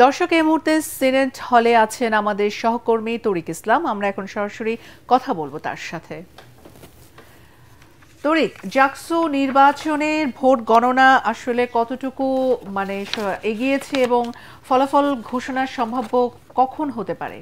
দর্শক এই মুহূর্তে সিনেট হলে আছেন আমাদের সহকর্মী তরিক ইসলাম। আমরা এখন সরাসরি কথা বলবো তার সাথে। তরিক, জাকসু নির্বাচনের ভোট গণনা আসলে কতটুকু এগিয়েছে এবং ফলাফল ঘোষণা সম্ভাব্য কখন হতে পারে?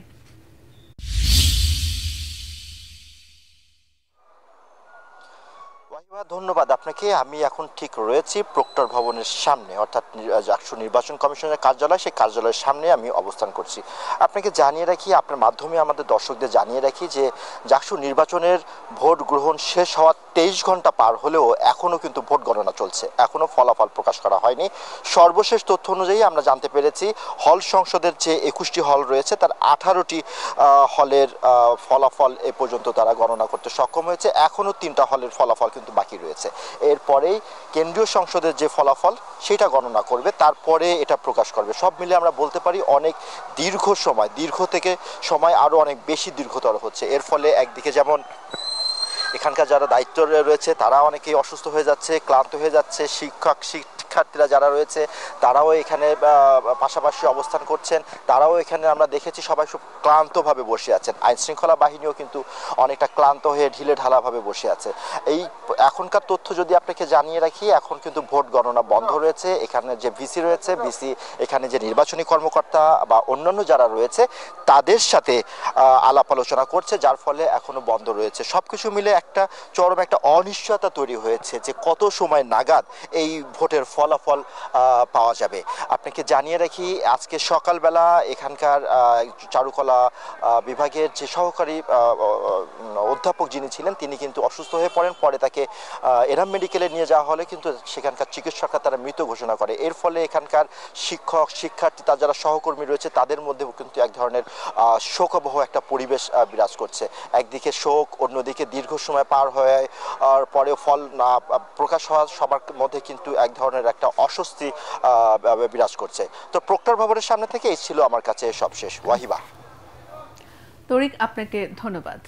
ধন্যবাদ আপনাকে। আমি এখন ঠিক রয়েছি প্রক্টর ভবনের সামনে, অর্থাৎ জাকসু নির্বাচন কমিশনের কার্যালয়, সেই কার্যালয়ের সামনে আমি অবস্থান করছি। আপনাকে জানিয়ে রাখি, আপনার মাধ্যমে আমাদের দর্শকদের জানিয়ে রাখি যে জাকসু নির্বাচনের ভোট গ্রহণ শেষ হওয়ার 23 ঘন্টা পার হলেও এখনও কিন্তু ভোট গণনা চলছে, এখনও ফলাফল প্রকাশ করা হয়নি। সর্বশেষ তথ্য অনুযায়ী আমরা জানতে পেরেছি হল সংসদের যে 21টি হল রয়েছে তার 18টি হলের ফলাফল এ পর্যন্ত তারা গণনা করতে সক্ষম হয়েছে। এখনও 3টা হলের ফলাফল কিন্তু বাকি রয়েছে। এরপরেই কেন্দ্রীয় সংসদের যে ফলাফল সেটা গণনা করবে, তারপরে এটা প্রকাশ করবে। সব মিলে আমরা বলতে পারি অনেক দীর্ঘ থেকে সময় আরও অনেক বেশি দীর্ঘতর হচ্ছে। এর ফলে একদিকে যেমন এখানকার যারা দায়িত্ব রয়েছে তারা অনেকেই অসুস্থ হয়ে যাচ্ছে, ক্লান্ত হয়ে যাচ্ছে। শিক্ষার্থীরা যারা রয়েছে তারাও এখানে পাশাপাশি অবস্থান করছেন, তারাও এখানে আমরা দেখেছি সবাই খুব ক্লান্তভাবে বসে আছেন। আইনশৃঙ্খলা বাহিনীও কিন্তু অনেকটা ক্লান্ত হয়ে ঢিলে ঢালাভাবে বসে আছে। এই এখনকার তথ্য যদি আপনাকে জানিয়ে রাখি, এখন কিন্তু ভোট গণনা বন্ধ রয়েছে। এখানে যে ভিসি রয়েছে, এখানে যে নির্বাচনী কর্মকর্তা বা অন্যান্য যারা রয়েছে তাদের সাথে আলাপ আলোচনা করছে, যার ফলে এখনো বন্ধ রয়েছে। সবকিছু মিলে চরম একটা অনিশ্চয়তা তৈরি হয়েছে যে কত সময় নাগাদ এই ভোটের ফলাফল পাওয়া যাবে। আপনাকে জানিয়ে রাখি, আজকে সকালবেলা এখানকার চারুকলা বিভাগের যে সহকারী অধ্যাপক যিনি ছিলেন তিনি কিন্তু অসুস্থ হয়ে পড়েন। পরে তাকে এরাম মেডিকেলে নিয়ে যাওয়া হলে কিন্তু সেখানকার চিকিৎসকরা তারা মৃত ঘোষণা করে। এর ফলে এখানকার শিক্ষক, শিক্ষার্থী, তার যারা সহকর্মী রয়েছে তাদের মধ্যেও কিন্তু এক ধরনের শোকবহ একটা পরিবেশ বিরাজ করছে। একদিকে শোক, অন্যদিকে দীর্ঘ সময় পার হয়ে পরেও ফল না প্রকাশ হওয়া, সবার মধ্যে কিন্তু এক ধরনের একটা অস্বস্তি বিরাজ করছে। তো প্রক্টর ভবনের সামনে থেকে এই ছিল আমার কাছে সবশেষ। ওয়াহিবা। তরিক, আপনাকে ধন্যবাদ।